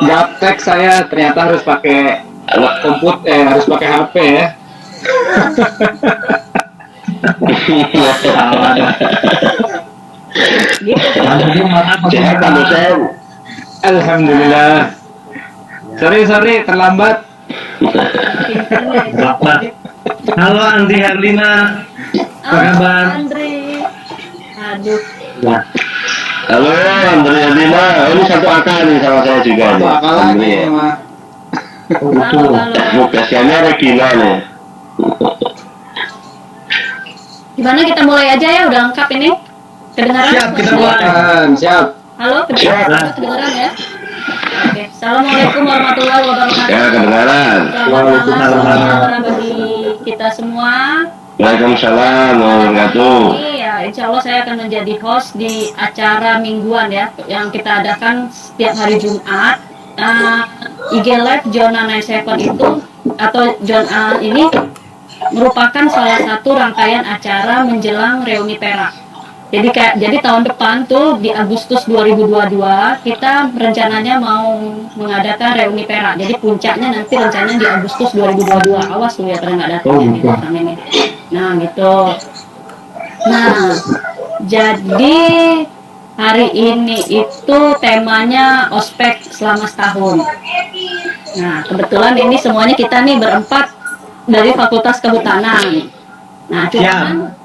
gaptek saya ternyata harus pakai komputer, harus pakai HP ya. Sehat kamu Sen? Alhamdulillah. Sorry terlambat. Bapak. Halo Andri Herlina. Apa kabar? Andri. Aduh. Nah, Halo Andri Adina, ini satu akal nih sama saya juga nih. Apa lagi Andri ya. mah? betul. Mutasiannya Regina nih. Gimana kita mulai aja ya, udah lengkap ini? Kedengaran? Siap, kita mulai. Siap. Halo, kedengaran ya? Oke, Assalamualaikum warahmatullahi wabarakatuh. Ya kedengaran. Selamat malam bagi kita semua. Waalaikumsalam warahmatullahi wabarakatuh. Iya, insya Allah saya akan menjadi host di acara mingguan ya, yang kita adakan setiap hari Jumat. IG Live Zona 97 itu atau Zona ini merupakan salah satu rangkaian acara menjelang reuni Perak. Jadi tahun depan tuh di Agustus 2022 kita rencananya mau mengadakan reuni Perak. Jadi puncaknya nanti rencananya di Agustus 2022. Awas tuh ya pada nggak datang ini. Nah gitu. Nah jadi hari ini itu temanya ospek selama setahun. Nah kebetulan ini semuanya kita nih berempat dari Fakultas Kehutanan. Nah cuman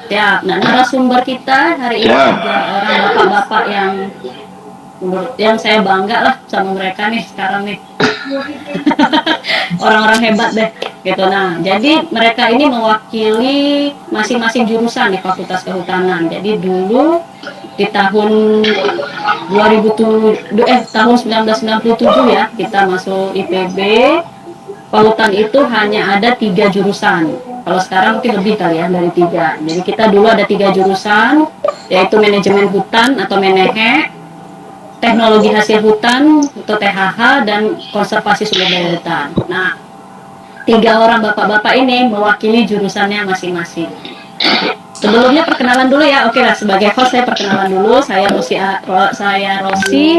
ya, nah narasumber kita hari ini tiga orang bapak-bapak yang saya bangga lah sama mereka nih sekarang nih. Orang-orang hebat deh gitu. Nah jadi mereka ini mewakili masing-masing jurusan di Fakultas Kehutanan. Jadi dulu di tahun 1997 ya kita masuk IPB. Kelautan itu hanya ada 3 jurusan. Kalau sekarang mungkin lebih kali ya dari 3. Jadi kita dulu ada 3 jurusan, yaitu manajemen hutan atau Menehe, teknologi hasil hutan atau THH, dan konservasi sumber daya hutan. Nah, 3 orang bapak-bapak ini mewakili jurusannya masing-masing. Sebelumnya perkenalan dulu ya. Oke lah, sebagai host saya perkenalan dulu. Saya Rosi,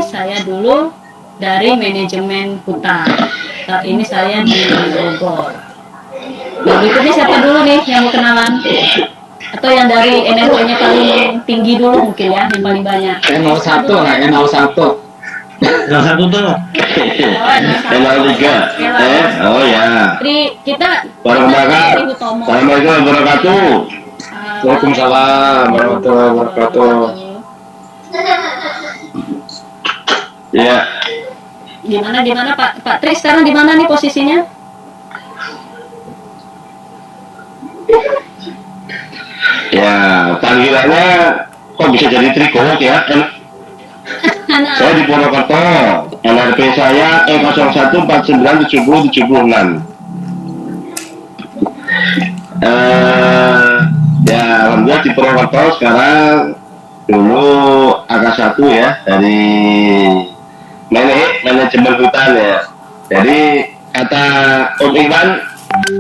saya dulu dari manajemen hutan. Saat ini saya di Bogor. Nah, berikutnya siapa dulu nih yang mau kenalan? Atau yang dari NRW-nya paling tinggi dulu mungkin ya, yang paling banyak. N01 lah, N01. yang satu tuh. N03. Oh ya. Jadi kita Assalamualaikum warahmatullahi wabarakatuh. Waalaikumsalam warahmatullahi wabarakatuh. Ya. Gimana Pak Tri sekarang di mana nih posisinya? Ya, panggilannya kok bisa jadi Trigowok ya? Saya di Purwokerto. NRP saya E01497076. Ya, alhamdulillah di Purwokerto sekarang. Dulu AK1 ya, dari manajemen hutan ya. Jadi kata Om Iwan,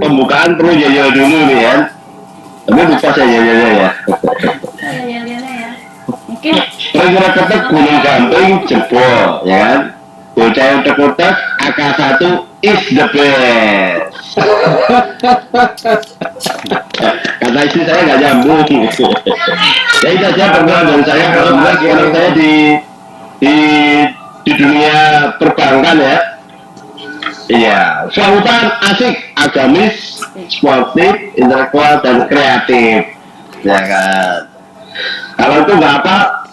pembukaan perlu jaya dulu nih ya. Tapi lupa saya jaya ya. Ya. Mungkin Kira-kira ketek Gunung Gamping jebol ya kan. Bocah yang terkotak AK1 is the best. Kata istri saya nggak nyambung. Ya itu saja perkenalan dari saya. Alhamdulillah sekarang saya di dunia perbankan ya. Iya, hutan asik, agamis, sportif, intelektual, dan kreatif. Ya kan. Kalau itu nggak apa,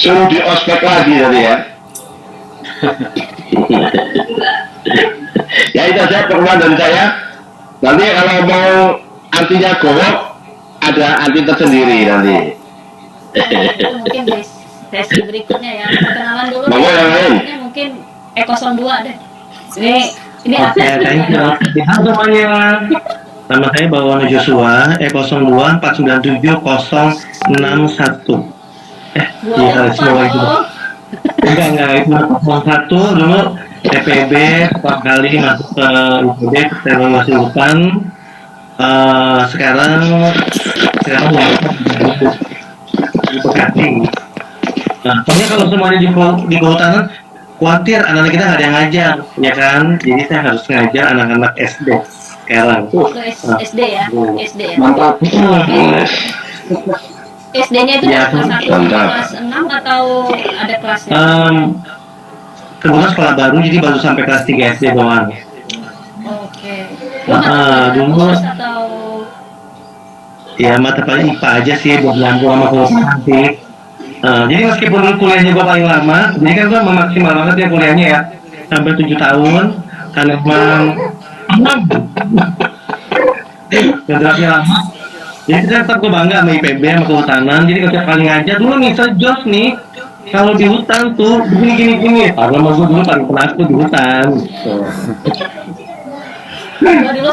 suruh di ospek lagi tadi ya. Ya itu saja perkenalan dari saya. Nanti kalau mau artinya gowok, ada arti tersendiri nanti. mungkin di sesi berikutnya ya. Perkenalan dulu. Monggo yang lain. Mungkin E02 deh. Ini Oke, thank you. Halo semuanya. Nama saya Bawono Joshua, E02497061. Iya, semua itu. Enggak, itu 01 dulu TPB pertama kali masuk ke IPB, teknologi hutan. Sekarang di Bekasi. Nah, soalnya kalau semuanya di kehutanan khawatir anak-anak kita nggak ada yang ngajar, ya kan? Jadi saya harus ngajar anak-anak SD sekarang. Itu SD ya, SD ya. Mantap. SD-nya itu Ya, kelas 1 mantap. kelas 6 atau ada kelasnya? Kebetulan sekolah baru, jadi baru sampai kelas 3 SD doang. Oke. Lu nggak Dulu khusus atau ya mata paling IPA aja sih buat nyambung sama kuliah nanti. Jadi meskipun kuliahnya gue paling lama, jadi kan gue memaksimal banget ya kuliahnya ya sampai 7 tahun karena memang kontraknya lama. Jadi tetap gue bangga sama IPB sama kehutanan. Jadi kalau tiap kali ngajar dulu nih sejos nih kalau di hutan tuh gini. Karena sama gue dulu paling penakut di hutan. Gitu. gua dulu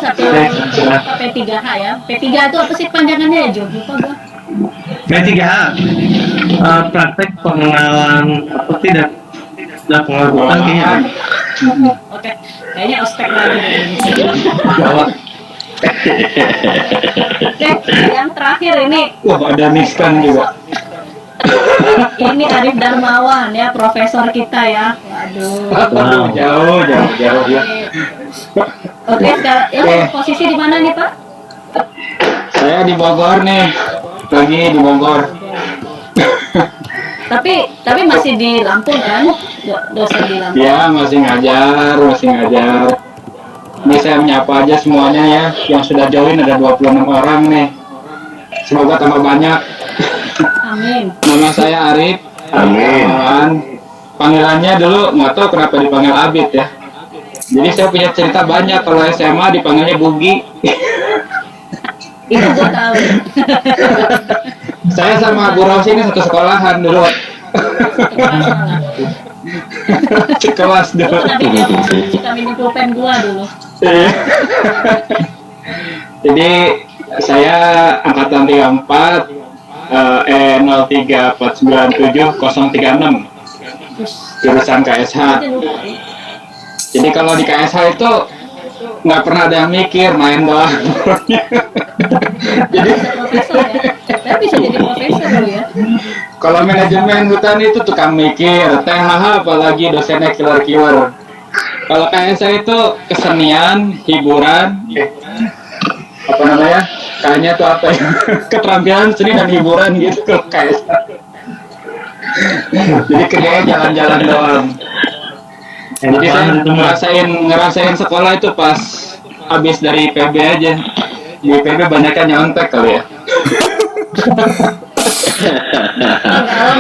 P3H ya. P3 itu apa sih panjangannya ya, Jo? Lupa gua. P3H praktek pengenalan apa tidak pengenalan hutan kayaknya. Oke. Kayaknya ospek lagi deh. Jawab. Oke, yang terakhir ini Wah, ada Niskan juga. ini Arif Darmawan ya, profesor kita ya. Waduh. Waduh, jauh ya. Oke, sekarang ini posisi di mana nih, Pak? Saya di Bogor nih. Lagi di Bogor. Tapi masih di Lampung kan? Dosen di Lampung. Ya, masih ngajar. Ini saya menyapa aja semuanya ya. Yang sudah join ada 26 orang nih. Semoga tambah banyak. Amin. Nama saya Arif. Amin. Panggilannya dulu nggak tahu kenapa dipanggil Abid ya. Jadi saya punya cerita banyak. Kalau SMA dipanggilnya Bugi. Itu gua tahu. Saya sama Bu Rosi ini satu sekolahan dulu. Sekelas Itu dulu. nanti dia suka minum pulpen gua dulu. Jadi saya angkatan 34 E03497 Terus jurusan KSH. aja lupa ya. Jadi kalau di KSH itu nggak pernah ada yang mikir, main doang. Jadi Bisa profesor ya. Tapi bisa jadi profesor lu ya. kalau manajemen hutan itu tukang mikir, tengah apalagi dosennya killer. Kalau KSH itu kesenian, hiburan, apa namanya? Kayaknya tuh apa ya? Keterampilan seni dan hiburan gitu kalau KSH. Jadi kerjanya jalan-jalan doang. Jadi saya ngerasain sekolah itu pas habis dari PB aja. Di PB banyak kan nyontek kali ya.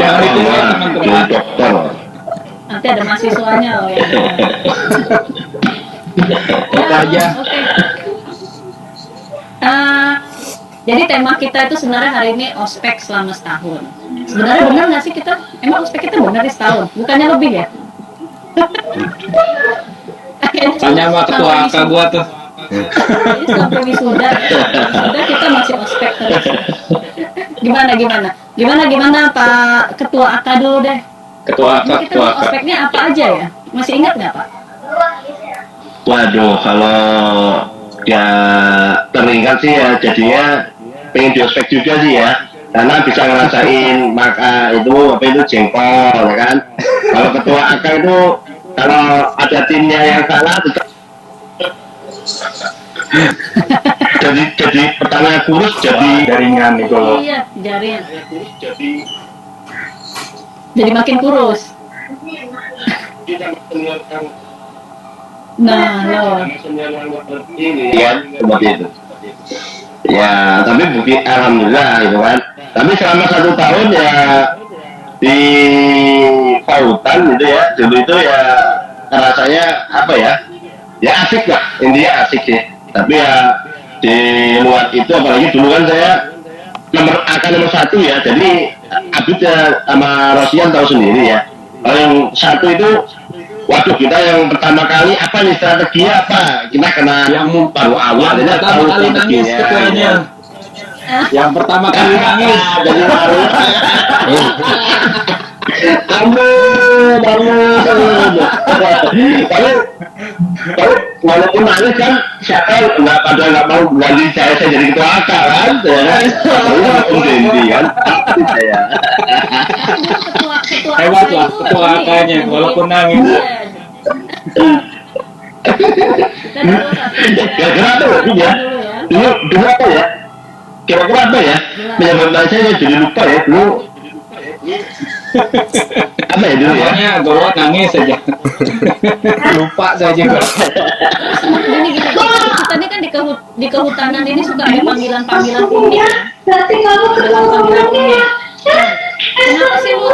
Jangan itu ya teman-teman. Dokter. Nanti ada mahasiswanya loh ya. Itu aja. Oke. Jadi tema kita itu sebenarnya hari ini ospek selama setahun. Sebenarnya benar nggak sih kita? Emang ospek kita benar di setahun? Bukannya lebih ya? Tanya sama ketua AK gua tuh. Jadi sampai wisuda kita masih ospek terus. Gimana Pak Ketua AK dulu deh. Ketua AK, Ini kita ketua mau AK. ospeknya apa aja ya? Masih ingat nggak Pak? Waduh, kalau ya teringat sih ya jadinya pengen di ospek juga sih ya, karena bisa ngerasain maka itu apa itu jengkol ya kan. Kalau ketua AK itu kalau ada timnya yang kalah tetap jadi pertanyaan kurus jadi Jaringan nih kalau. Iya, jaring. Jadi makin kurus. Nah, loh. kan seperti itu. Ya, tapi bukti alhamdulillah gitu kan. Tapi selama 1 tahun ya di Pautan gitu ya, dulu itu ya rasanya apa ya? Ya asik lah, intinya asik sih. Tapi ya di luar itu apalagi dulu kan saya nomor 1 ya, jadi Abid ya sama Rosian tahu sendiri ya. Kalau yang 1 itu, waduh kita yang pertama kali apa nih strateginya apa? Kita kena Yang baru awal, jadi pertama tahu kali nangis strateginya. ketuanya. Yang pertama kali nangis. Jadi baru. Amin. Tapi walaupun nangis kan siapa nggak pada nggak mau ganti saya jadi ketua AK kan, ya kan? Lalu Om Dendi kan, saya. Ketua ketua Hebat AK lah itu ketua ini, AK-nya, yang walaupun bikin- nangis. Iya. Kita dulu satu Kira-kira apa ya? dulu ya. Dulu apa ya? Kira-kira apa ya? Menyebabkan saya jadi lupa ya dulu. Apa ya dulu ya? Pokoknya Gowo nangis saja. Lupa saya juga. Gini gini, kita ini kan di kehutanan ini suka ada panggilan-panggilan unik ya. Dalam panggilan unik. Nah, kenapa sih lu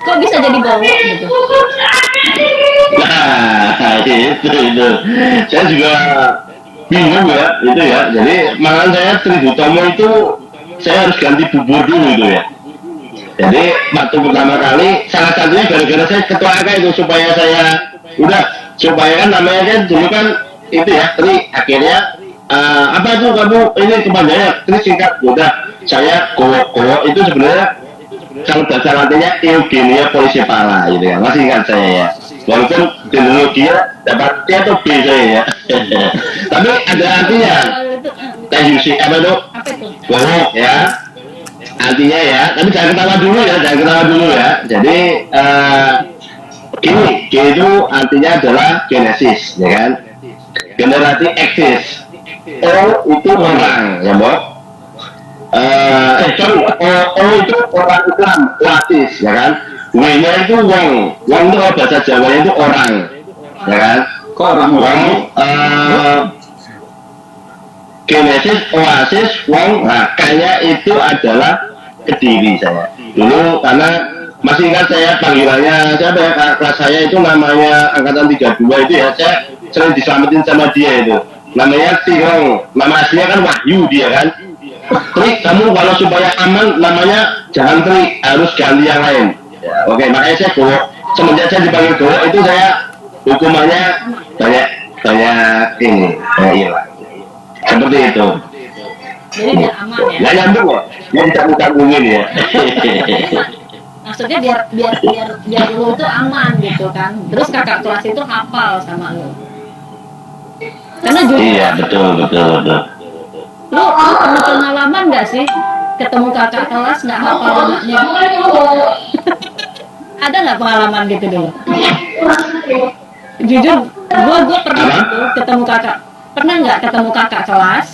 kok bisa jadi Gowo gitu? Nah, itu. Saya juga bingung ya, itu ya. Jadi malah saya Tributomo itu saya harus ganti bubur dulu itu ya. Jadi waktu pertama kali salah satunya gara-gara saya ketua AK itu supaya kan namanya kan dulu kan itu ya Tri akhirnya apa tuh kamu ini kepanjangannya Tri singkat udah saya Gowo itu sebenarnya kalau bahasa latinnya Eugenia Polycephala gitu ya masih ingat saya ya walaupun teknologinya dapat T atau B saya ya tapi ada artinya Kalau itu, TUC apa tuh apa itu? Gowo ya artinya ya tapi jangan ketawa dulu ya jadi gini G itu artinya adalah genesis ya kan generasi eksis O itu orang ya Bob O itu orang Islam Latis ya kan W nya itu wong itu kalau bahasa Jawa itu orang ya kan Kok orang Genesis, Oasis, Wong, nah kayaknya itu adalah Kediri saya dulu karena masih ingat saya panggilannya siapa ya kelas saya itu namanya angkatan 32 itu ya saya sering diselamatin sama dia itu namanya Tirong nama aslinya kan Wahyu dia kan Trik kamu kalau supaya aman namanya jangan Trik harus ganti yang lain ya, oke makanya saya Gowo semenjak saya dipanggil Gowo itu saya hukumannya banyak ini hilang seperti itu. Jadi biar aman ya. Nggak nyambung kok, nggak dicambung-cambungin ya. Maksudnya biar lu tuh aman gitu kan. Terus kakak kelas itu hafal sama lu. Karena jujur, Iya betul. lu pernah pengalaman nggak sih ketemu kakak kelas nggak hafal namanya? Ada nggak pengalaman gitu dulu? Jujur, gua pernah Apa? tuh ketemu kakak. Pernah nggak ketemu kakak kelas?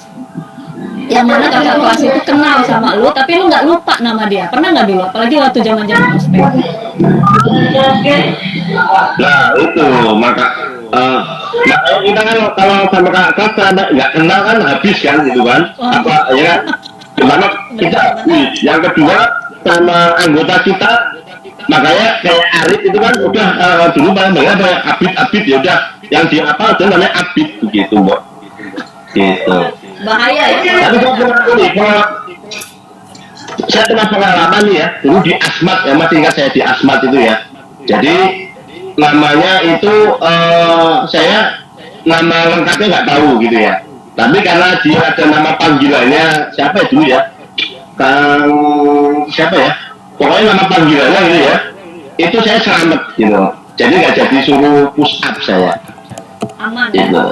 Yang mana kakak kelas itu kenal sama lu, tapi lu nggak lupa nama dia. Pernah nggak dulu? Apalagi waktu zaman-zaman ospek. Nah itu maka kita kan kalau sama kakak kelas ada nggak kenal kan habis kan gitu kan apa ya kan gimana kita yang kedua sama anggota kita makanya kayak Arif itu kan udah dulu paling banyak apa ya Abid ya udah yang dia apa itu namanya Abid begitu Mbok gitu Bahaya ya. tapi saya pernah ini saya pernah pengalaman nih ya dulu di Asmat ya masih ingat saya di Asmat itu ya jadi namanya itu saya nama lengkapnya nggak tahu gitu ya tapi karena dia ada nama panggilannya siapa itu ya Kang siapa ya pokoknya nama panggilannya gitu ya itu saya selamat gitu jadi nggak jadi suruh push up saya Aman ya. gitu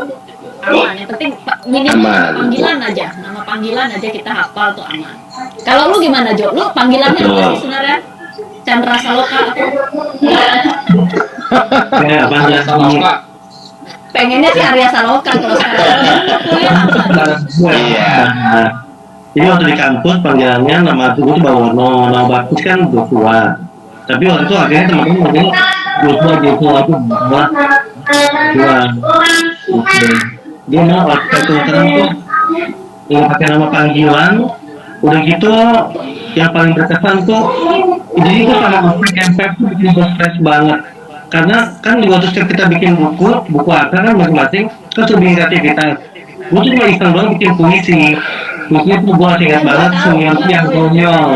Aman. Yang penting minimal Aman. panggilan aja. Nama panggilan aja kita hafal tuh aman. Kalau lu gimana Jo? Lu panggilannya apa sih sebenarnya? Chandra Saloka apa? Kayak apa Arya Saloka. Pengennya sih Arya Saloka kalau sekarang. Kuliah apa? Iya. Nah, jadi waktu di kampus panggilannya nama aku tuh Bawono, nama bagus kan Joshua. Tapi waktu itu akhirnya teman-teman ngomongnya Joshua itu buat Joshua. Dia mau waktu itu sekarang tuh nggak pakai nama panggilan. Udah gitu yang paling berkesan tuh jadi itu sama ospek MPF tuh bikin gue stres banget karena kan di waktu kita bikin buku apa kan masing-masing terus lebih kreativitas gue tuh cuma iseng doang bikin puisi tuh gue ingat banget yang konyol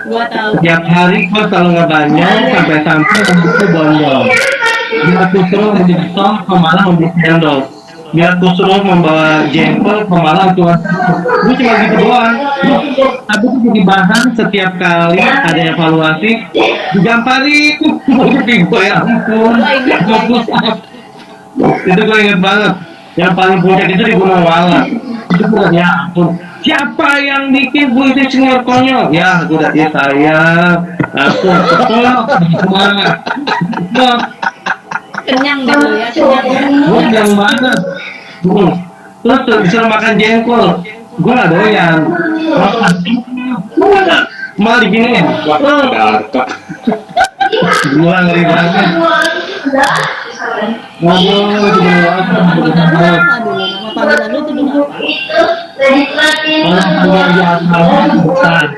Gua tahu. setiap hari gue selalu ngebanyol sampai buku bondol biar aku suruh menjadi song pemalah membeli cendol biar aku suruh membawa jempol pemalah cuma gue cuma gitu doang tapi itu jadi bahan setiap kali ada evaluasi digamparin gue ya ampun gue push up itu gue inget banget yang paling puncak itu di Gunung Walang itu bukan ya ampun siapa yang bikin puisi senior konyol? Ya, gue udah saya, aku betul, semua. Kenyang dulu ya, kenyang. Gue yang mana? Terus disuruh makan jengkol, gue nggak doyan. Malah diginiin. Darka. Gue ngeri banget. Ngobrol itu bener Panggilan lu banget. apa dulu? Nama panggilan lu tuh dulu apa? Orang yang besar.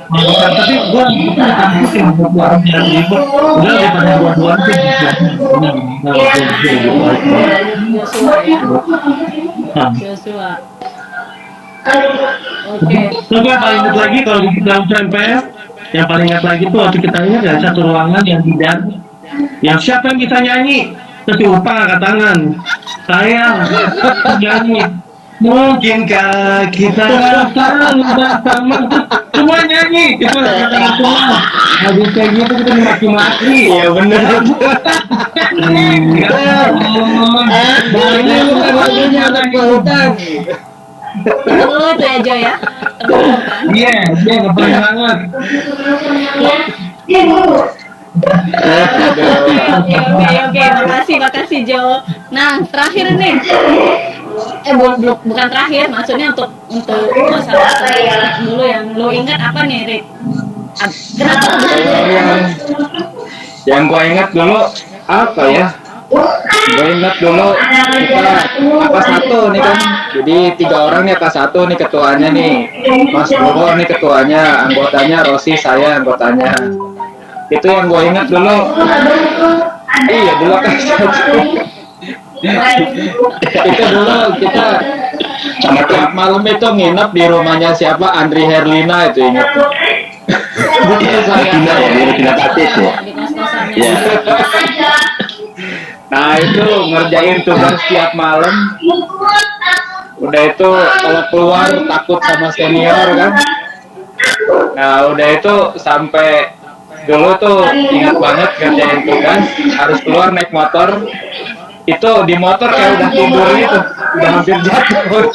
Tapi gue mungkin buat yang ribet udah daripada buat sih Joshua ya. Joshua. Oke. Terus gue paling ingat lagi kalau di dalam MPS yang paling ingat lagi tuh waktu kita ingat ya satu ruangan yang tidak yang siapa yang bisa nyanyi terus diupah angkat tangan saya nyanyi mungkinkah kita selalu bersama semua nyanyi itu angkat tangan semua habis kayak gitu kita dimaki-maki Iya bener. Ini bukan lagunya anak hutan. Temen lu tuh ya Jo ya. Temen lu kan. iya dia ngepain banget Oke, makasih Jo. Nah, terakhir nih. Bukan terakhir, maksudnya untuk masalah dulu yang lo ingat apa nih, Rik? Kenapa lo bisa Yang gua ingat dulu apa ya? Gue ingat dulu kita apa satu nih kan, jadi 3 orang nih apa satu nih ketuanya nih, Mas Bobo nih ketuanya, anggotanya Rosi, saya anggotanya. Itu yang gue ingat dulu. Iya dulu kan satu. Itu dulu kita sama tiap malam itu nginep di rumahnya siapa, Andri Herlina itu ingat. Itu saya. Tidak Tatis ya. di kos-kosannya? Iya. Nah itu ngerjain tugas tiap malam. Udah itu kalau keluar takut sama senior kan. Nah udah itu sampai dulu tuh ingat banget ngerjain tugas harus keluar naik motor. Itu di motor kayak udah tidur gitu, udah hampir jatuh.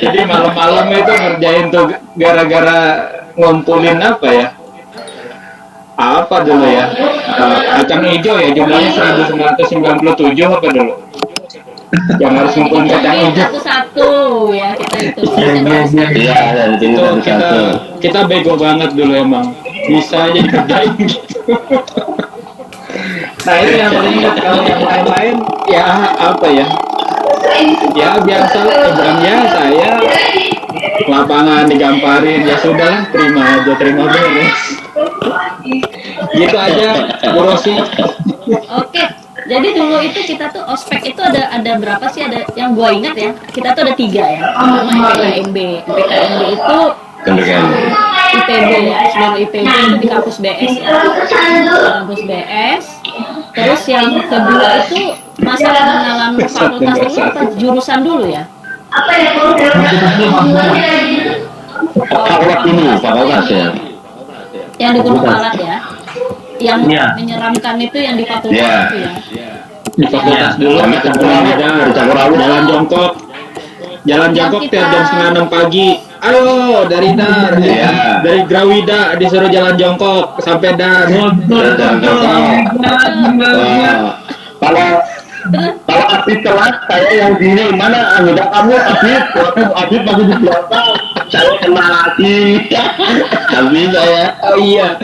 Jadi malam-malam itu ngerjain tuh gara-gara ngumpulin apa ya? Apa dulu ya? Kacang hijau ya, jumlahnya 1997 apa dulu? Yang harus ngumpulin kacang hijau. Satu-satu ya kita itu. Iya, dan sini Itu satu. kita bego banget dulu emang. Bisa aja dikerjain gitu. Nah itu yang paling ingat. Kalau yang lain-lain ya apa ya? Ya biasa, bukan biasa ya. Lapangan digamparin, ya sudahlah, terima aja, terima beres. Gitu aja, Bu Rosi. Oke. Jadi dulu itu kita tuh ospek itu ada berapa sih? Ada yang gua ingat ya. Kita tuh ada 3 ya. Pertama PKMB. PKMB itu Kendekan. IPB ya, seluruh IPB itu di kampus BS ya. Di kampus BS. Terus yang kedua itu masa pengenalan fakultas dulu apa jurusan dulu ya? Fakultas ini, fakultas ya. Yang di Gunung Balat ya. Yang Iya. menyeramkan itu yang di fakultas Iya. itu ya. Di fakultas dulu, Sama kita Campur jalan jongkok. Jalan jongkok tiap jam 5:30 pagi. Ayo dari Dar, Iya. dari Grawida disuruh jalan jongkok sampai Dar. Kalau kalau Afif telat, saya yang sini mana anggota kamu Afif? Waktu Afif masih di belakang, saya kena lagi. Afif saya. Oh iya,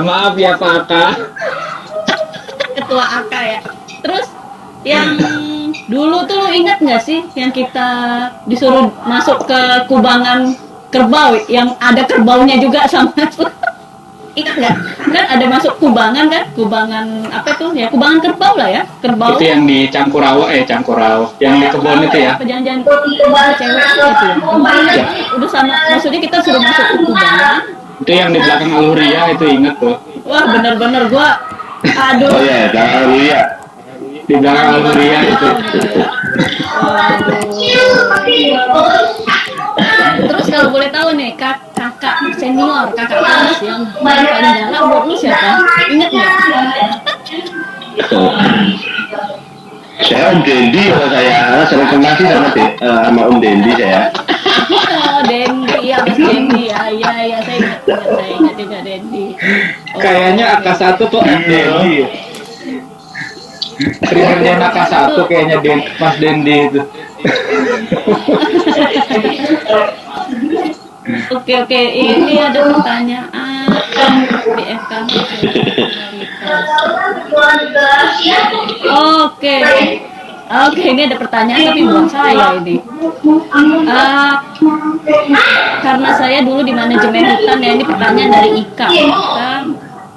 maaf ya Pak Aka. Ketua AK ya. Terus yang dulu tuh lu ingat nggak sih yang kita disuruh masuk ke kubangan kerbau yang ada kerbaunya juga sama ingat nggak? Kan ada masuk kubangan kan? Kubangan apa tuh ya? Kubangan kerbau lah ya. Kerbau. Itu yang di Cangkurawa, yang di kebun itu ya. Apa jangan-jangan cewek itu ya? Ya. Udah sama, maksudnya kita suruh masuk ke kubangan. Itu yang di belakang Aluria itu inget tuh. Wah bener-bener gua, aduh. Oh ya, jangan lihat. Di belakang Aluria itu. Terus kalau boleh tahu nih kakak senior, kakak kelas yang paling galak buat lu siapa? Ingat nggak? Saya Om Dendi kalau saya sering kenal sih sama Om Dendi saya. Oh, Dendi, ya Mas Dendi, ya, saya ingat juga Dendi. Oh, Kayaknya AK1 tuh Dendi. Triggernya AK1 kayaknya Mas Dendi itu. Oke, ini ada pertanyaan BFK. Oke, ini ada pertanyaan tapi buat saya ini. Karena saya dulu di manajemen hutan ya, ini pertanyaan dari Ika.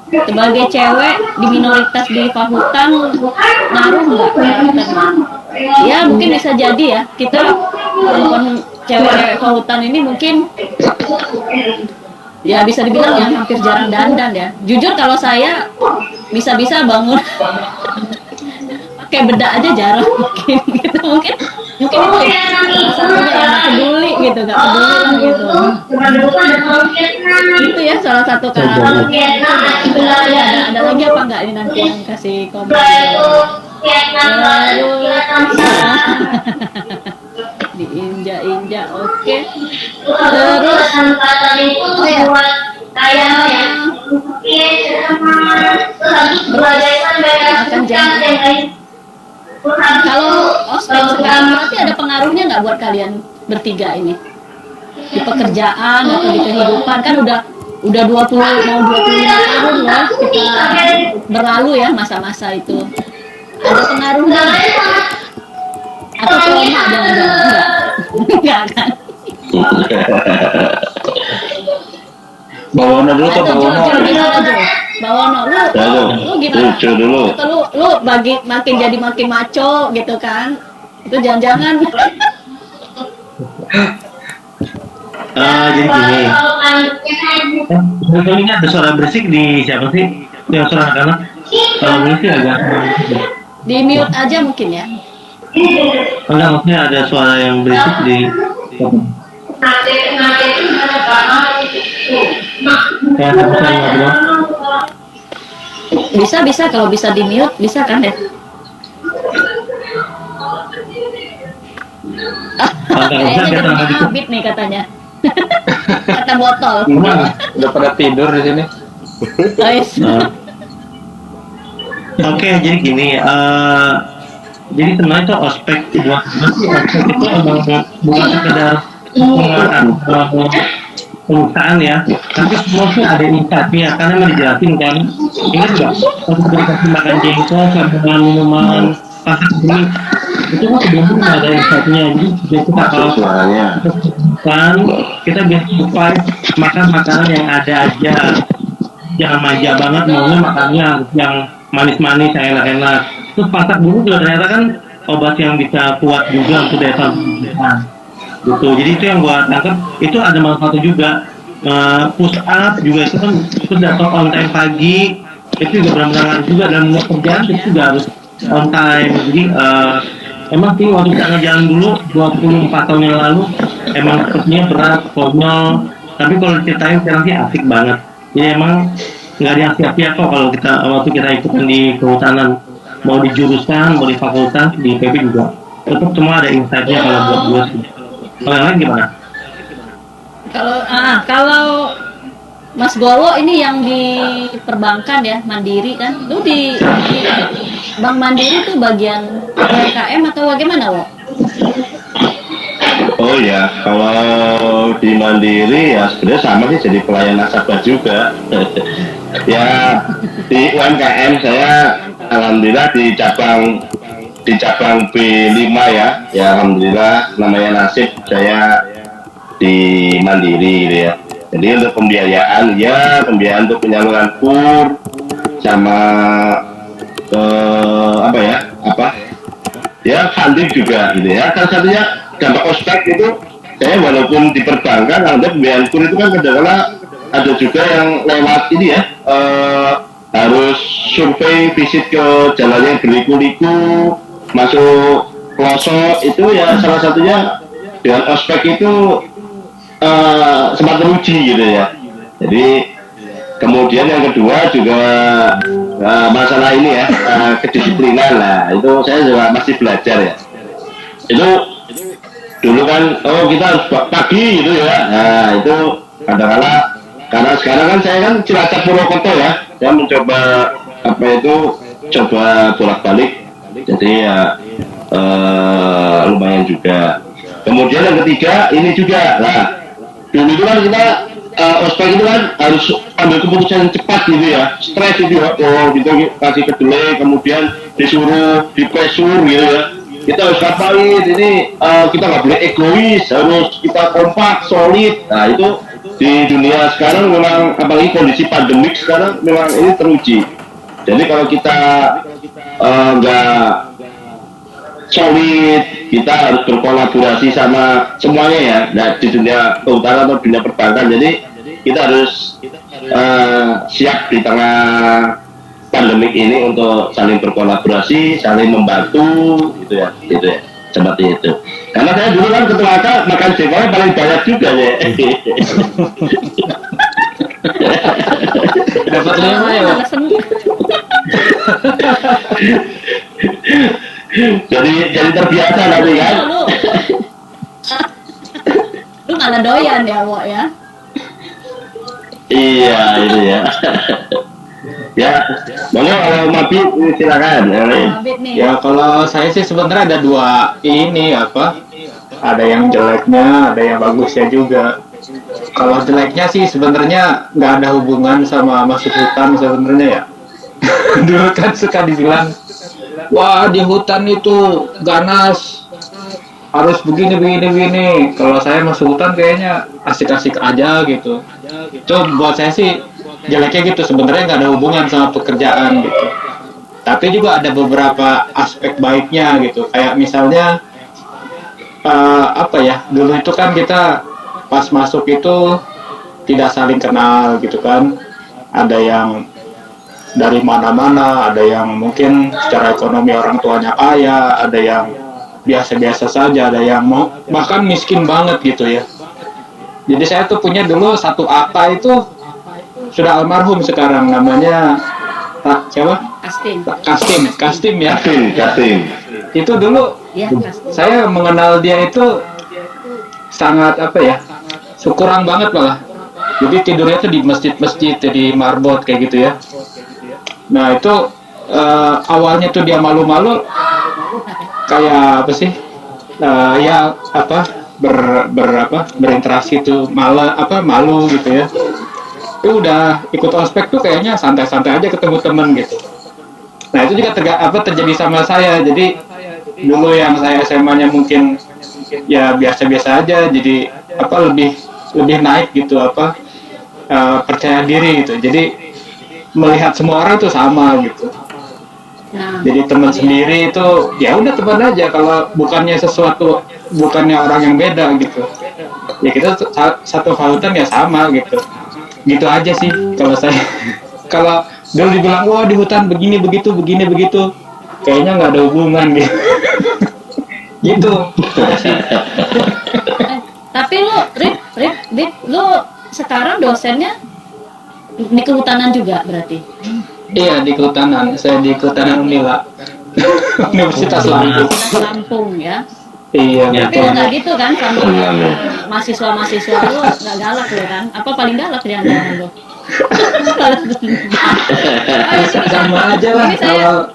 Sebagai cewek di minoritas di Fahutan, ngaruh nggak? Ya mungkin bisa jadi ya, kita perempuan cewek-cewek Fahutan ini mungkin ya bisa dibilang yang hampir jarang dandan ya. Jujur kalau saya bisa-bisa bangun pakai bedak aja jarang mungkin gitu, mungkin itu salah satunya yang nggak peduli gitu, nggak peduli lah gitu. Itu ya salah satu karena ada lagi apa nggak ini nanti yang kasih komen. Diinjak-injak, oke. Terus akan jangan. Kalau ospek sekarang berarti ada pengaruhnya nggak buat kalian bertiga ini di pekerjaan atau di kehidupan? Kan udah 20 mau 25 tahun ya kita berlalu ya masa-masa itu. Ada pengaruhnya atau trauma? Enggak kan? Bawono dulu tuh, Bawono. Bawono, lu gimana? Lu makin jadi makin maco gitu kan? Itu jangan-jangan. Jadi gini. Ini ada suara berisik di siapa sih? Yang suara anak-anak. Kalau boleh sih agak. Di mute aja mungkin ya. Enggak, maksudnya ada suara yang berisik di. Ya, Bisa kalau bisa di mute bisa kan ya? Kayaknya di habit nih katanya. Kata botol. Udah pada tidur di sini. Oke, jadi gini, jadi sebenarnya itu ospek buat ospek itu emang bukan sekedar perusahaan ya, tapi semua sih ada insight-nya karena mau dijelasin kan. Ingat nggak waktu kita kasih makan jengkol sama minuman pasar ini itu kan sebelumnya ada insight-nya, jadi kita kalau kan kita biasa supply makan makanan yang ada aja, jangan manja banget maunya makannya yang manis-manis yang enak-enak. Terus pasak dulu juga ternyata kan obat yang bisa kuat juga untuk daya tahan gitu. Jadi itu yang gua tangkap, itu ada manfaatnya juga. Push up juga itu kan itu datang on time pagi, itu juga benar-benar juga dalam kerjaan itu juga harus on time. Jadi emang sih waktu kita ngejalan dulu 24 tahun yang lalu emang sepertinya berat, konyol, tapi kalau diceritain sekarang sih asik banget. Jadi emang nggak ada yang sia-sia kok kalau kita waktu kita ikutan di kehutanan, mau di jurusan, mau di fakultas, di PP juga tetap semua ada insight-nya kalau buat gue sih. Kalau yang lain gimana? Kalau Mas Gowo ini yang di perbankan ya, Mandiri kan? Lu di Bank Mandiri tuh bagian UMKM atau bagaimana, Wo? Oh ya, kalau di Mandiri ya sebenarnya sama sih, jadi pelayan nasabah juga. Ya di UMKM saya alhamdulillah di cabang B5 ya. Ya alhamdulillah namanya nasib saya di Mandiri gitu ya. Jadi untuk pembiayaan untuk penyaluran kur sama funding juga gitu ya. Salah satunya dampak ospek itu saya walaupun di perbankan ada pembiayaan kur itu kan kadang-kadang ada juga yang lewat ini ya, harus survei visit ke jalan yang berliku-liku masuk pelosok itu ya, salah satunya dengan ospek itu sempat teruji gitu ya. Jadi Kemudian yang kedua juga masalah ini ya, kedisiplinan lah. Itu saya juga masih belajar ya. Itu dulu kan, kita harus pagi gitu ya. Nah itu kadang-kadang, karena sekarang kan saya kan Cilacap Purwokerto ya. Saya mencoba coba bolak-balik. Jadi ya lumayan juga. Kemudian yang ketiga ini juga lah. Dulu itu kan kita ospek itu kan harus ambil keputusan yang cepat gitu ya, stres itu ya, gitu kasih kedelai, kemudian disuruh dipresur gitu ya, kita harus ngapain ini, kita nggak boleh egois, harus kita kompak, solid. Nah itu di dunia sekarang memang, apalagi kondisi pandemik sekarang memang ini teruji. Jadi kalau kita nggak solid, kita harus berkolaborasi sama semuanya ya. Nah di dunia kehutanan atau dunia perbankan, jadi kita harus siap di tengah pandemik ini untuk saling berkolaborasi, saling membantu, gitu ya, seperti itu. Karena saya dulu kan ketua AK makan jengkolnya paling banyak juga ya. Dapat 5 ya, Pak? jadi terbiasa nanti kan. Lu malah doyan ya, Wak ya? Iya itu ya. Ya, monggo kalau Mabit silakan. Mabit nih. Ya kalau saya sih sebenarnya ada dua ini ada yang jeleknya, ada yang bagusnya juga. Kalau jeleknya sih sebenarnya nggak ada hubungan sama masuk hutan sebenarnya ya. Dulu kan suka dibilang, wah di hutan itu ganas, harus begini. Kalau saya masuk hutan kayaknya asik-asik aja gitu. Coba buat saya sih jeleknya gitu, sebenarnya nggak ada hubungan sama pekerjaan gitu. Tapi juga ada beberapa aspek baiknya gitu. Kayak misalnya dulu itu kan kita pas masuk itu tidak saling kenal gitu kan. Ada yang dari mana-mana, ada yang mungkin secara ekonomi orang tuanya kaya, ada yang biasa-biasa saja, ada yang bahkan miskin banget gitu ya. Jadi saya tuh punya dulu satu AKA itu sudah almarhum sekarang, namanya siapa? Kastim ya. Kastim. Itu dulu Ya, saya mengenal dia itu sangat kurang banget malah. Jadi tidurnya tuh di masjid-masjid, di marbot kayak gitu ya. Nah itu awalnya tuh dia malu-malu, kayak berinteraksi tuh malu gitu ya. Itu udah ikut ospek tuh kayaknya santai-santai aja ketemu temen gitu. Nah itu juga terjadi sama saya. Jadi dulu yang saya SMA-nya mungkin ya biasa-biasa aja, jadi lebih naik gitu, percaya diri gitu. Jadi melihat semua orang tuh sama gitu. Jadi teman sendiri itu ya udah teman aja, kalau bukannya orang yang beda gitu. Ya kita satu pautan ya sama gitu. Gitu aja sih kalau saya. Kalau dulu dibilang wah di hutan begini begitu, kayaknya nggak ada hubungan gitu. Gitu. Tapi Rip, lu sekarang dosennya di kehutanan juga berarti? Iya di kehutanan, saya di kehutanan Unila. Universitas Lampung ya. Iya. Tapi lu nggak gitu kan sama mahasiswa lu, nggak galak lu kan? Apa paling galak di antara lu? Sama aja lah kalau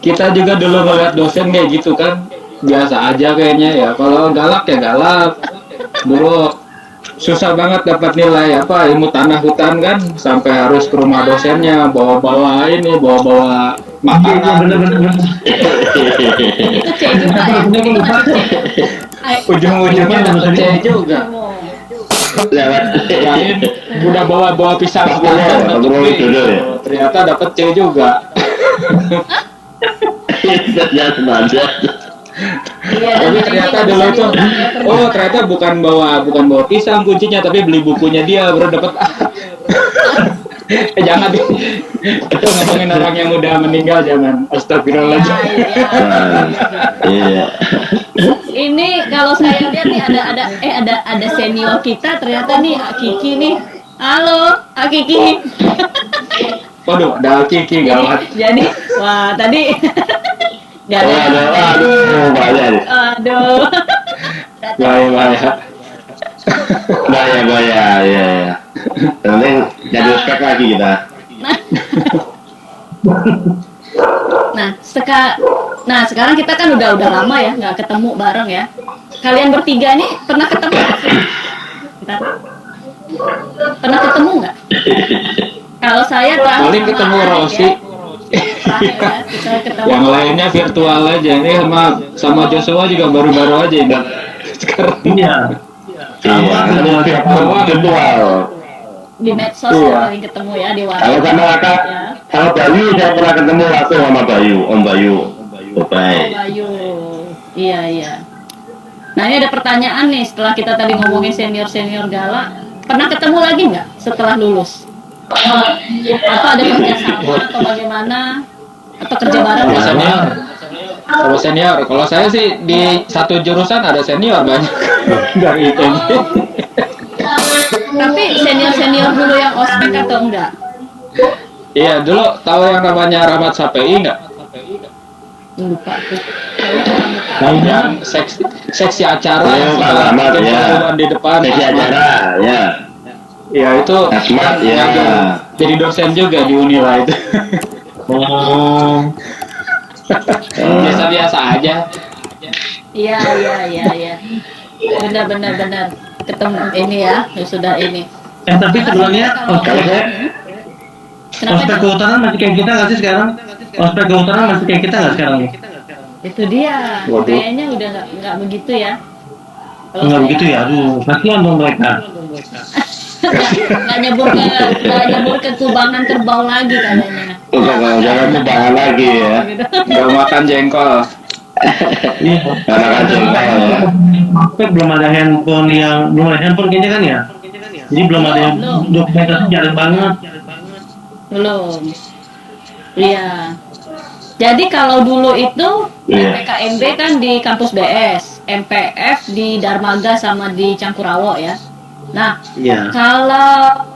kita juga dulu ngeliat dosen kayak gitu kan, biasa aja kayaknya ya. Kalau galak ya galak. Dulu susah banget dapat nilai ilmu tanah hutan kan, sampai harus ke rumah dosennya bawa makanan. Bener. Itu C juga ya. Ujung-ujungnya dapet C juga. Lain udah bawa pisang ternyata dapet C juga. Tapi ternyata dulu itu ternyata bukan bawa pisang kuncinya, tapi beli bukunya dia baru dapat. Jangan kita ngomongin orang yang udah meninggal, jangan. Astagfirullahaladzim. Iya. Ini kalau saya lihat nih ada senior kita ternyata nih Kiki nih Halo, Akiki. Waduh, ada Kiki gawat. Jadi, wah tadi nggak ada. Aduh, bahaya nih. Aduh. Bahaya. Bahaya, ya. Nanti jadi ospek lagi kita. Nah, sekarang kita kan udah lama ya nggak ketemu bareng ya. Kalian bertiga nih pernah ketemu nggak sih? Bentar. Pernah ketemu nggak? Kalau saya terakhir Paling sama ketemu Arif Rosi. ya. Terakhir ya, kita ketemu. Yang lainnya virtual aja. Ini sama Joshua juga baru-baru aja ini. Sekarang Iya. Iya, virtual. Di medsos Iya. ya paling ketemu ya di Kalau warung. sama kakak, Ya. kalau Bayu saya pernah ketemu langsung sama Bayu, Om Bayu. Oh, Baik. Bayu. Iya. Nah, ini ada pertanyaan nih setelah kita tadi ngomongin senior gala. Pernah ketemu lagi nggak setelah lulus? Atau ada kerjasama atau bagaimana? Atau kerja bareng? sama senior. Sama senior. Kalau saya sih di satu jurusan ada senior banyak dari ITB. Tapi senior dulu yang ospek atau enggak? Iya, dulu tahu yang namanya Rahmat Sapei nggak? Lupa tuh. Kayaknya orang lupa. Kayaknya Yang seksi acara Oh, yang Pak Rahmat, bikin ya. pengumuman di depan. Sesi Asmat. acara, ya. Ya itu Asmat, ya. ngajar, jadi dosen juga di Unila itu. Biasa-biasa aja. Iya. Benar. Ketemu ini ya, sudah ini. tapi sebenarnya Kalau saya, Kenapa? ospek kehutanan masih kayak kita nggak sih sekarang? Ospek kehutanan masih kayak kita nggak sekarang? Itu dia. Waduh. Kayaknya udah nggak begitu ya. Kalau Nggak saya- begitu ya? Aduh, kasihan dong mereka. nggak nyebur ke kubangan kerbau lagi kayaknya. jangan kebangan lagi ya. Nggak makan jengkol. Iya. Karena kan jengkol ya. Ospek belum ada handphone kayaknya kan ya? Jadi belum ada yang Belum. dokumentasi jarang banget. Belum. Iya. Jadi kalau dulu itu Iya. PKMB kan di kampus BS, MPF di Darmaga sama di Cangkurawo ya. Nah, Iya. kalau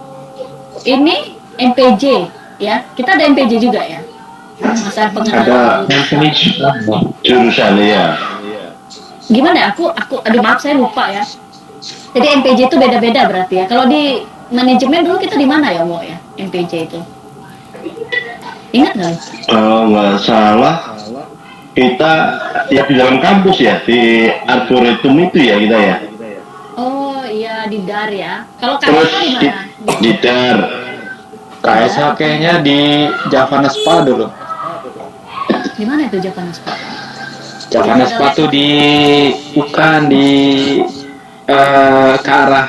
ini MPJ ya, kita ada MPJ juga ya. Masa pengenalan. Jurusan ya. Gimana ya? Aduh maaf saya lupa ya. Jadi MPJ itu beda-beda berarti ya. Kalau di manajemen dulu kita di mana ya, Mo ya? MPJ itu. Ingat nggak? Kalau nggak salah, kita ya di dalam kampus ya, di arboretum itu ya kita ya. Oh iya di DAR ya. Kalau Terus KSH di di, mana? di DAR. KSH kayaknya di Javana Spa dulu. Di mana itu Japanese Pak? Javana Spa tuh bukan di ke arah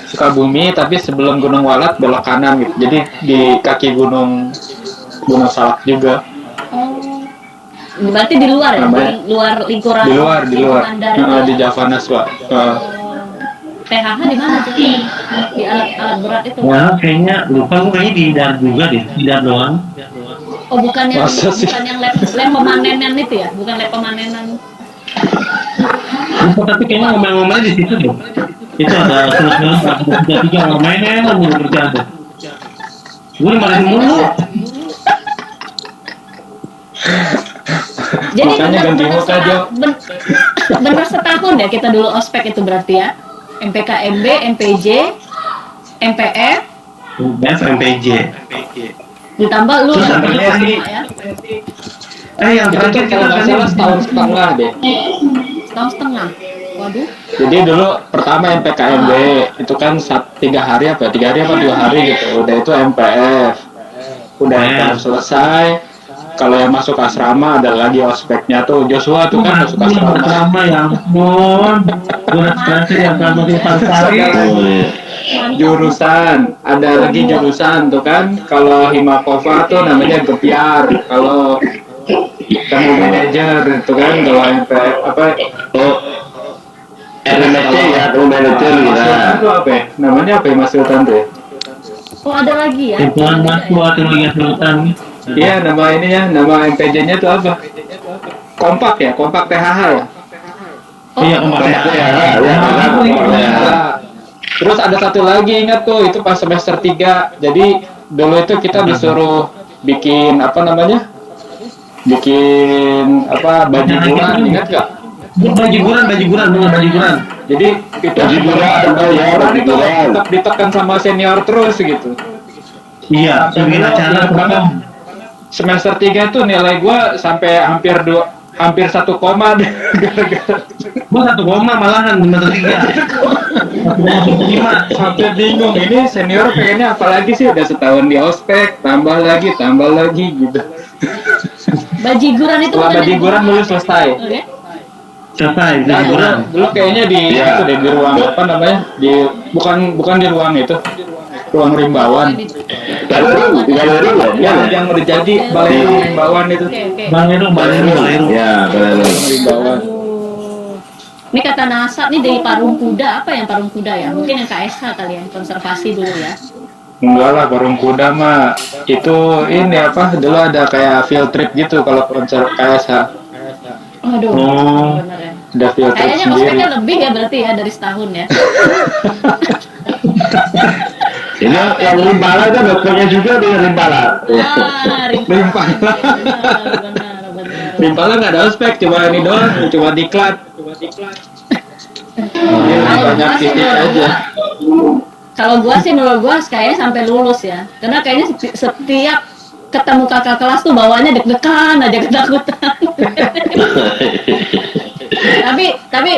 Sukabumi, tapi sebelum Gunung Walat belok kanan gitu. Jadi di kaki Gunung Salak juga. Oh. Berarti di luar ya? Namanya- Di luar lingkuran. Di luar. lingkungan DAR itu ya? Di Javana Spa. Oh. PHH di mana tuh? Di alat berat itu. Nah, kayaknya lupa gue kayaknya di dar juga deh, di dar doang. Oh bukan yang Masa sih? lab pemanenan itu ya? Bukan lab pemanenan. Lupa, tapi kayaknya ngomel-ngomelnya di situ deh. Itu ada terus tiga ngomongnya mulu kerjaan tuh. Gue dimarahin mulu. Jadi Makanya ganti muka, Jo. bener setahun ya kita dulu ospek itu berarti ya? MPKMB, MPJ, MPF, FMPJ. ditambah lu Terus yang apa dulu lagi? sama ya? Yang Itu terakhir tuh kalau nggak salah setahun setengah deh. Setahun setengah. Waduh. Jadi dulu pertama MPKMB itu kan 3 hari apa 2 hari gitu. Udah itu MPF. Udah MPF selesai. Kalau yang masuk asrama ada lagi ospeknya tuh. Joshua tuh kan masuk asrama. Lama ya ampun. Gue stresi yang sama di Pansari. Oh, iya. Jurusan, ada lagi jurusan tuh kan. Kalau Himakova tuh namanya Gepiar. Kalau kamu manajer itu kan kalau MPF apa Oh, LMC ya, kalau manajer Mas ya. Sultan tuh apa ya? Namanya apa ya Mas Sultan tuh ya? Oh ada lagi ya? Himpunan Mahasiswa Teknologi Sultan. Iya, nama ininya, nama MPJ-nya tuh apa? Kompak ya, Kompak THH ya. Oh, Iya, kemarin. Ya, ya, ya. Terus ada satu lagi ingat tuh, itu pas semester 3. Jadi dulu itu kita disuruh bikin apa namanya? Bikin apa bajiburan, ingat gak? Bajiburan, bener bajiburan. Jadi itu bajiburan itu tetap ditekan sama senior terus gitu. Iya, bikin acara banget. Semester 3 tuh nilai gua sampai hampir 1 koma deh gara-gara gua 1 koma malahan semester 3. 1,5. sampai bingung ini senior pengennya apalagi sih, udah setahun di ospek tambah lagi gitu. Bajiburan itu Setelah bukan bajiburan yang- dulu selesai. Oke. Selesai Nah, bajiburan. dulu kayaknya di itu deh, di ruang apa namanya, di bukan di ruang itu, ruang rimbawan yang udah jadi balai rimbawan itu. Oke. Baleru. Ya, benar. Rimbawan. Oh. Ini kata NASA nih dari Parung Kuda, apa yang Parung Kuda ya? Mungkin yang KSH kali ya, konservasi dulu ya. Enggak lah, Parung Kuda mah itu ini apa, dulu ada kayak field trip gitu kalau konser KSH. Waduh, Oh. bener ya. Ada field trip Kayaknya sendiri. ospeknya lebih ya berarti ya dari setahun ya. Ini yang Rimbala itu dokternya juga dengan Rimbala. Ah, Rimpala. benar. Rimpala nggak ada ospek, cuma ini doang, cuma diklat. Banyak titik aja. Kalau gua sih menurut gua kayaknya sampai lulus ya. Karena kayaknya setiap ketemu kakak kelas tuh bawaannya deg-degan aja, ketakutan. tapi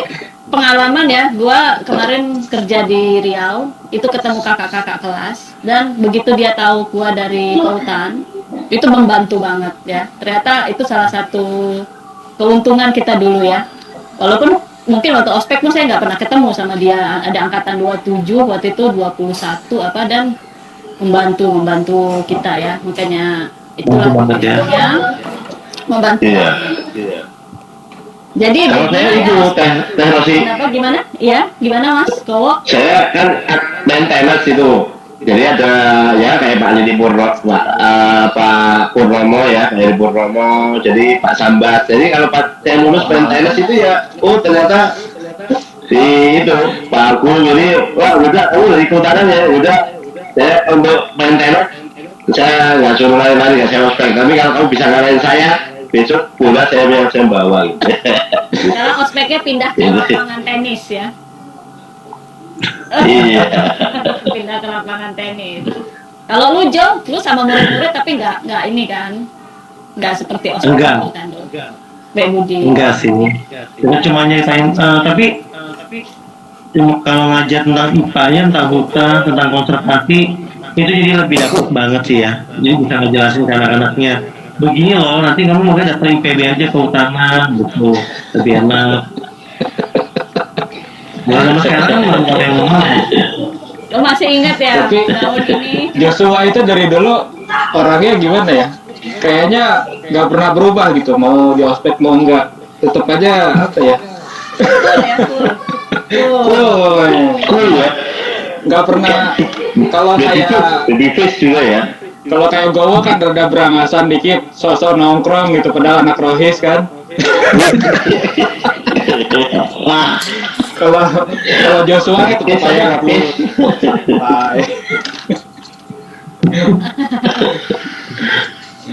pengalaman ya, gua kemarin kerja di Riau, itu ketemu kakak-kakak kelas dan begitu dia tahu gua dari Pautan, itu membantu banget ya. Ternyata itu salah satu keuntungan kita dulu ya. Walaupun mungkin waktu ospek pun saya nggak pernah ketemu sama dia, ada angkatan 27 waktu itu 21 apa, dan membantu kita ya, makanya itulah Membantu banget ya. membantu. Iya. Jadi Kalau saya itu teh Rosi, kenapa, gimana? Iya, gimana Mas Kowo? saya kan main tenis itu. Jadi ada ya kayak Pak Lidi Pak Purnomo ya, Pak Lidi Purnomo, jadi Pak Sambat. Jadi kalau pas saya lulus main tenis itu ya, oh ternyata si itu Pak Agung, jadi wah udah, dari kehutanan ya udah, saya untuk main tenis saya nggak suruh lari-lari, nggak saya ospek. Tapi kalau kamu bisa ngalahin saya, besok bola saya yang saya bawa gitu. Sekarang ospeknya pindah ke lapangan tenis ya. Iya. Pindah ke lapangan tenis. Kalau lu Jo, lu sama murid-murid tapi nggak ini kan, nggak seperti ospek Enggak. kan dulu. Mbak Budi. Enggak sih. Itu cuma nyeritain tapi kalau ngajar tentang IPA-nya, tentang hutan, tentang konservasi, itu jadi lebih dapet banget sih ya. Jadi bisa ngejelasin ke anak-anaknya. Begini loh, nanti kamu mungkin daftar IPB aja ke hutanan, gitu. Lebih enak. Zaman sekarang nggak ada yang mau. Lo masih ingat ya Tapi tahun ini? Joshua itu dari dulu orangnya gimana ya? Kayaknya nggak pernah berubah gitu, mau di ospek mau enggak, tetap aja apa ya? Full ya, full. Cool ya. Nggak pernah. Kalau kayak Lebih face juga ya. kalau kayak Gowo kan rada berangasan dikit, sosok nongkrong gitu, padahal anak rohis kan. Wah, Kalau Joshua itu tetap aja nggak perlu. Bye.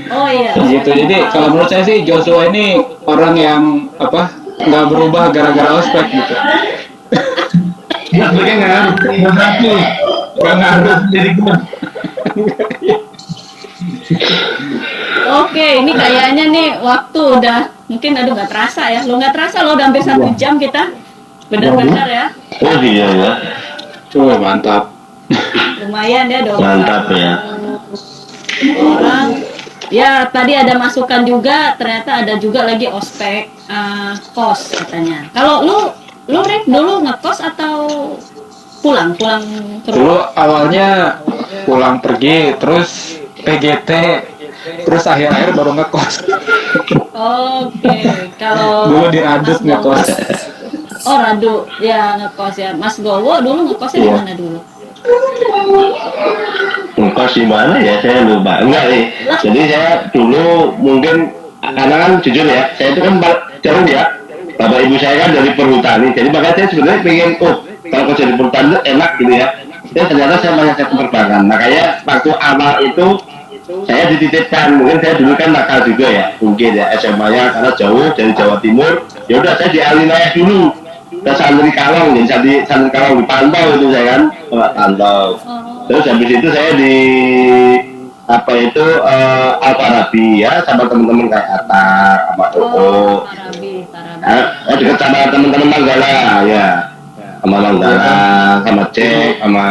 Oh iya. Gitu. Jadi kalau menurut saya sih Joshua ini orang yang apa, nggak berubah gara-gara ospek gitu. Ya, mereka nggak ngaruh. Nggak ngaruh. Jadi gue. Oke, ini kayaknya nih waktu udah mungkin aduh nggak terasa ya. Lo nggak terasa lo udah hampir 1 jam kita. Bener-bener ya. oh iya ya. Coba mantap. Lumayan ya dong. Mantap ya. Orang. Ya tadi ada masukan juga, ternyata ada juga lagi ospek kos katanya. Kalau lu Rick dulu ngekos atau pulang ke Dulu rumah? awalnya pulang pergi, terus PGT, terus akhir-akhir baru ngekos. Oke, kalau Dulu di Radut Mas Gowo- ngekos. Oh Radu, ya ngekos ya. Mas Gowo dulu ngekosnya di Iya. mana dulu? Engkau di mana ya, saya lupa. Enggak nih. Jadi saya dulu mungkin karena kan jujur ya, saya itu kan jauh ya. Bapak ibu saya kan dari perhutani, jadi makanya saya sebenarnya pengen kalau kerja di perusahaan itu enak gitu ya. Dan ternyata saya banyak sektor perbankan. Makanya waktu awal itu saya dititipkan, mungkin saya dulu kan nakal juga ya, mungkin ya SMA-nya karena jauh dari Jawa Timur. Ya udah saya di Alinaya dulu. Ke Santri Kalong, jadi Santri Kalong di Pantau itu saya kan, Pantau. Terus habis itu saya di apa itu Al-Farabi ya sama teman-teman kayak Atta, sama Oo. Parabi. Dekat sama teman-teman Manggala ya, sama Manggala, sama Cek, sama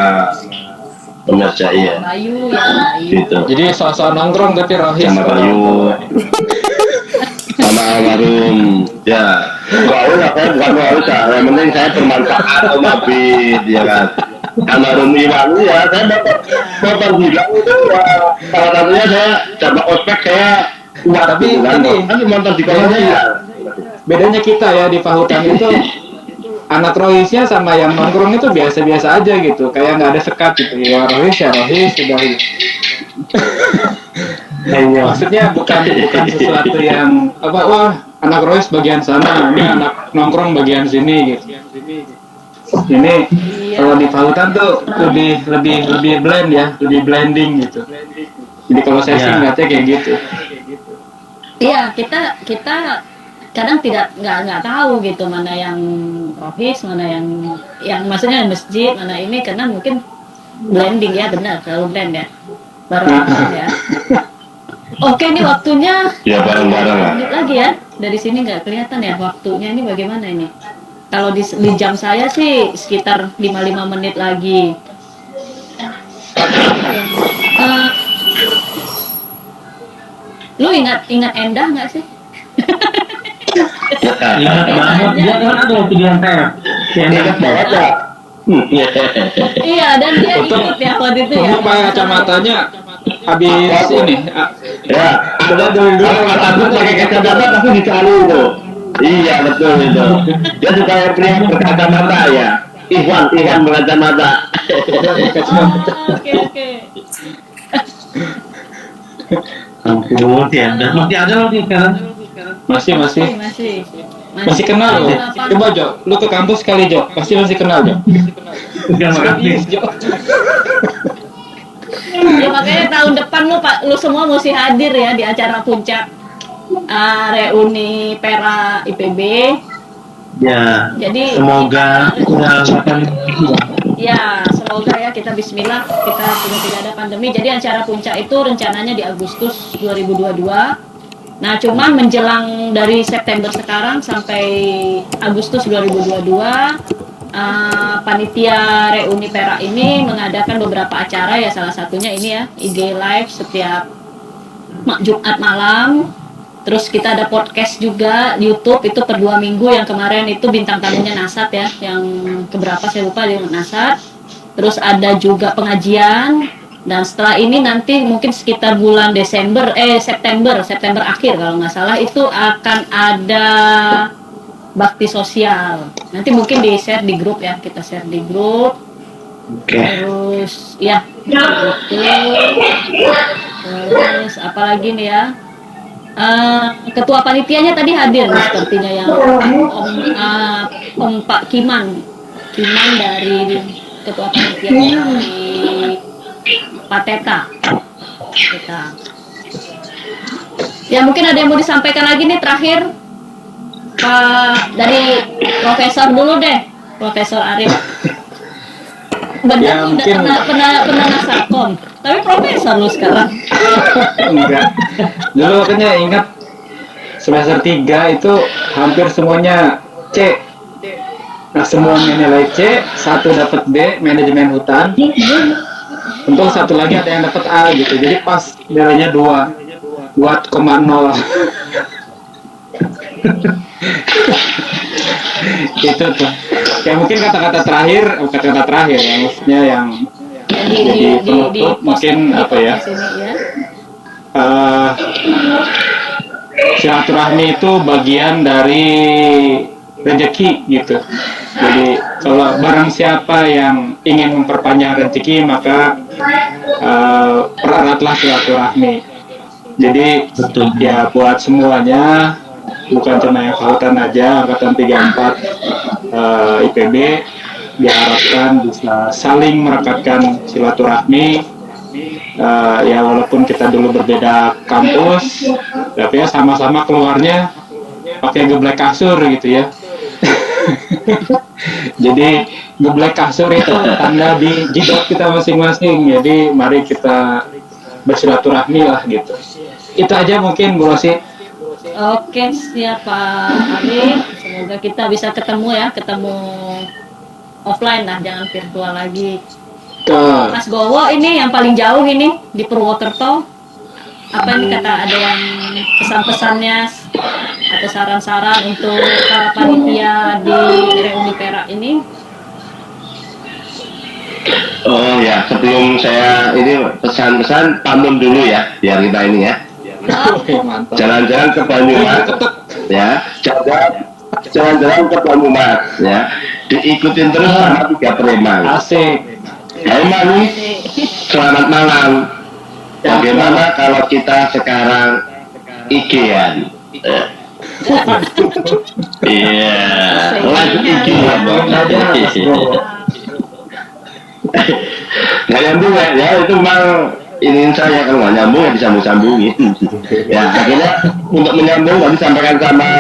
pemirsa ya, Bayu ya, Bayu. gitu. Jadi soal-soal nongkrong tapi Rohis. Sama Bayu, sama warung ya. Warung apa? Bukan warung ya. Yang penting saya bermanfaat sama Bid ya kan. Almarhum Iwan ya, saya bapak bilang itu ya, salah satunya saya dapat ospek saya kuat Tapi gitu kan. ini, Kan motor di kolong saya. Bedanya kita ya di Pahutan itu anak Rohisnya sama yang nongkrong itu biasa-biasa aja gitu, kayak nggak ada sekat gitu. Ya Rohis sudah gitu. Maksudnya bukan sesuatu yang apa, wah anak Rohis bagian sana, ini anak nongkrong bagian sini gitu. Ini kalau di Pahutan tuh lebih blend ya, lebih blending gitu. Jadi kalau saya sih ngeliatnya kayak gitu. Iya, kita kadang nggak tahu gitu mana yang Rohis, mana yang maksudnya masjid, mana ini, karena mungkin blending ya, benar, terlalu blend ya, bareng ya. Oke, ini waktunya Ya bareng-bareng lah. lanjut lagi ya. Dari sini nggak kelihatan ya waktunya ini bagaimana ini. Kalau di jam saya sih sekitar 55 menit lagi. Eh, lu ingat Endah nggak sih? Ingat banget, dia kan ada waktu di saya. Ingat banget ya. Iya, dan dia ikut ya waktu itu ya. Untuk pakai kacamatanya habis ini. Ya, ada dulu kalau takut pakai kacamata pasti dicari itu. Iya betul itu. Dia suka yang pria berkacamata ya. Ikhwan berkacamata. Oke. Ampun, ya, dan masih ada loh nih sekarang. Masih kenal loh. Coba Jo, lu ke kampus sekali Jo, pasti masih kenal Jo. Terima kasih. Jo. Ya makanya tahun depan lu semua mesti hadir ya di acara puncak reuni Pera IPB. Ya, Jadi semoga sudah akan ya semoga ya kita Bismillah kita sudah tidak ada pandemi. Jadi acara puncak itu rencananya di Agustus 2022. Nah cuman menjelang dari September sekarang sampai Agustus 2022 panitia reuni Pera ini mengadakan beberapa acara ya, salah satunya ini ya IG Live setiap Jumat malam. Terus kita ada podcast juga di YouTube itu per 2 minggu, yang kemarin itu bintang tamunya Nasat ya, yang keberapa saya lupa dia Nasat. Terus ada juga pengajian, dan setelah ini nanti mungkin sekitar bulan September akhir kalau nggak salah itu akan ada bakti sosial. Nanti mungkin di share di grup ya, kita share di grup. Terus ya terus apalagi nih ya, ketua panitianya tadi hadir nih, sepertinya yang Om Pak Kiman dari ketua panitia dari Pateta. Ya mungkin ada yang mau disampaikan lagi nih terakhir, Pak, dari Profesor dulu deh, Profesor Arif. Ya, Benar mungkin pernah Nasarkom, tapi profesor lu sekarang. enggak. Dulu makanya ingat semester 3 itu hampir semuanya C. Nah, semuanya nilai C, satu dapat B, manajemen hutan. Untung satu lagi ada yang dapat A gitu. Jadi pas nilainya 2,0. Itu tuh. Ya mungkin kata-kata terakhir ya, maksudnya yang jadi penutup mungkin apa ya? Silaturahmi itu bagian dari rezeki gitu. Jadi kalau barang siapa yang ingin memperpanjang rezeki maka pereratlah silaturahmi. Jadi betul ya buat semuanya, bukan cuma yang Pahutan aja, angkatan 34 IPB, diharapkan bisa saling merekatkan silaturahmi. Ya walaupun kita dulu berbeda kampus, tapi ya sama-sama keluarnya pakai geblek kasur gitu ya. Jadi geblek kasur itu tanda di jidat kita masing-masing. Jadi mari kita bersilaturahmi lah gitu. Itu aja mungkin Bu Rosi. Oke, siap Pak Arif. Semoga kita bisa ketemu ya, ketemu offline lah, jangan virtual lagi. Mas Gowo ini yang paling jauh ini di Purwokerto. Apa ini kata ada yang pesan-pesannya atau saran-saran untuk para panitia di Reuni Perak ini? Oh ya, sebelum saya ini pesan-pesan pamit dulu ya, biar kita ini ya. Mantap. Jalan-jalan ke Banyumas, ya. Jalan-jalan ke Banyumas, ya. Diikutin terus sama 3 preman. Asik. Emang selamat malam. Bagaimana kalau kita sekarang IG-an? Iya, lagi IG-an. Nggak nyambung ya, itu memang ini saya kalau nggak nyambung ya disambung-sambungin. Ya akhirnya untuk menyambung tadi sampaikan sama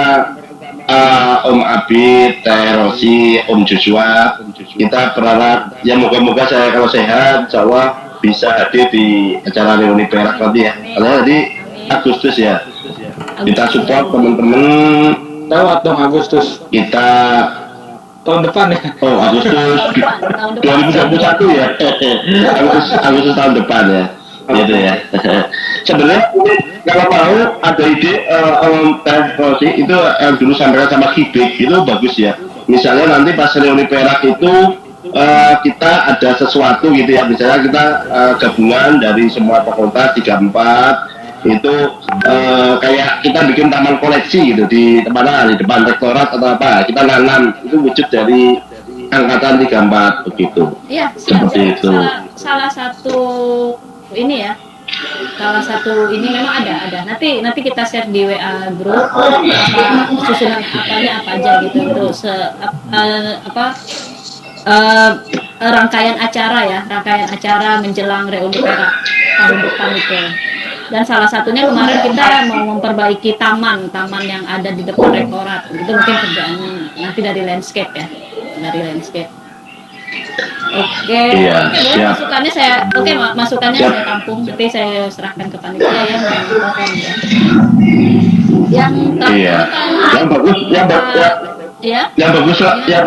Om Abid, Teh Rosi, Om Joshua, kita berharap ya moga-moga saya kalau sehat, insya Allah bisa hadir di acara Reuni Perak nanti ya. Karena tadi Agustus ya, kita support teman-teman. Lewat dong Agustus. Kita Tahun depan ya. Oh Agustus Tahun depan. 2021 ya. Agustus tahun depan ya. Gitu ya. Sebenarnya kalau mau ada ide Teh Rosi itu yang dulu sampaikan sama Kibik itu bagus ya. Misalnya nanti pas Reuni Perak itu kita ada sesuatu gitu ya. Misalnya kita gabungan dari semua fakultas 34 itu kayak kita bikin taman koleksi gitu di mana, di depan rektorat atau apa, kita nanam itu wujud dari angkatan 34 begitu. Iya, Seperti itu. salah satu ini ya, salah satu ini memang ada. Nanti kita share di WA grup apa susunan apanya apa aja gitu untuk rangkaian acara menjelang Reuni Perak tahun depan itu. Dan salah satunya kemarin kita mau memperbaiki taman yang ada di depan rektorat. Itu mungkin kerjaannya nanti dari landscape ya, Oke, Iya, siap. masukannya saya tampung, nanti saya serahkan ke panitia ya. Yang Iya. Yang bagus, ya. yang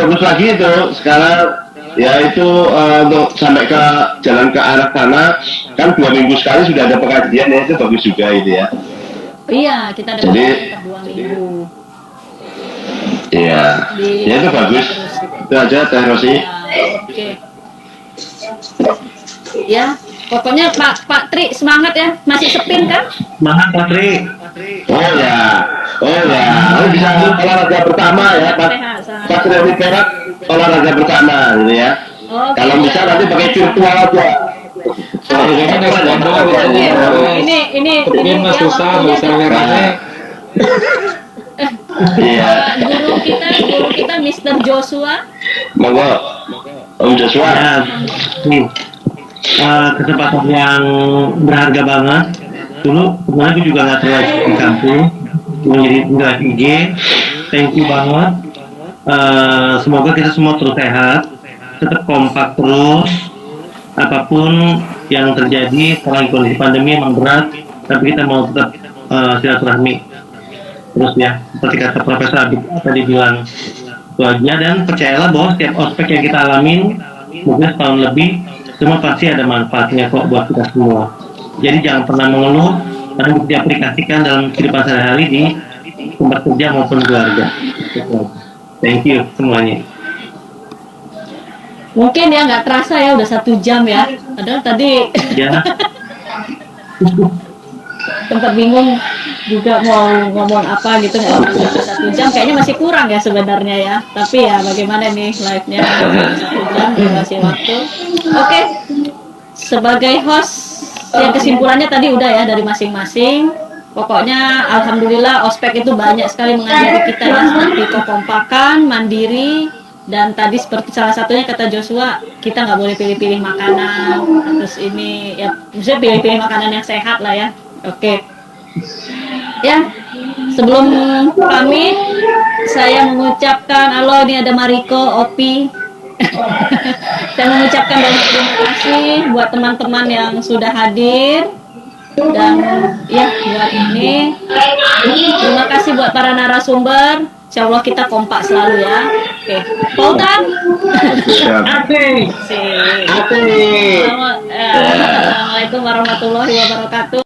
bagus lagi itu sekarang ya itu untuk sampai ke jalan ke arah sana kan 2 minggu sekali sudah ada pengajian ya, itu bagus juga itu ya. Iya, kita ada Jadi- per 2 minggu. Iya, ya itu bagus. Itu aja Teh Rosi. Ya, oke. Ya, pokoknya Pak Tri semangat ya, masih sepin kan? Semangat Patri. Oh ya, oh bisa olahraga bersama ya pas Reuni Perak, olahraga bersama gitu ya. Oke. Kalau bisa nanti pakai virtual aja. Olahraganya naik sepeda biasanya. Ini Mungkin mah susah, nggak bisa rame-rame. Iya, guru kita Mr. Joshua. monggo Om Joshua. Ya, nih. Kesempatan yang berharga banget. Dulu sebenarnya aku juga nggak terlalu di kampus, menjadi nggak IG. Thank you banget. Semoga kita semua terus sehat, tetap kompak terus. Apapun yang terjadi, sekarang kondisi pandemi emang berat, tapi kita mau tetap silaturahmi terus ya. Seperti kata Profesor Abid tadi bilang, itu aja. Dan percayalah bahwa setiap ospek yang kita alamin, mungkin setahun lebih, semua pasti ada manfaatnya kok buat kita semua. Jadi jangan pernah mengeluh, karena bisa diaplikasikan dalam kehidupan sehari-hari di tempat kerja maupun keluarga. Thank you semuanya. Mungkin ya nggak terasa ya udah 1 jam ya. Padahal tadi Ya, tempat bingung juga mau ngomong apa gitu, nggak bisa 1 jam. Kayaknya masih kurang ya sebenarnya ya. Tapi ya bagaimana nih live-nya 1 jam masih waktu. Oke, sebagai host yang kesimpulannya tadi udah ya dari masing-masing. Pokoknya alhamdulillah ospek itu banyak sekali mengajari kita ya, seperti kekompakan, mandiri, Dan tadi seperti salah satunya kata Joshua, kita nggak boleh pilih-pilih makanan. Terus ini ya, maksudnya pilih-pilih makanan yang sehat lah ya. Oke. Ya, sebelum pamit, saya mengucapkan, halo ini ada Mariko, Opi. Saya mengucapkan banyak terima kasih buat teman-teman yang sudah hadir. Dan ya, buat ini, terima kasih buat para narasumber. Insya Allah kita kompak selalu ya. Oke, Pautan. Siap. Asik. Sip. Asik. Assalamualaikum warahmatullahi wabarakatuh.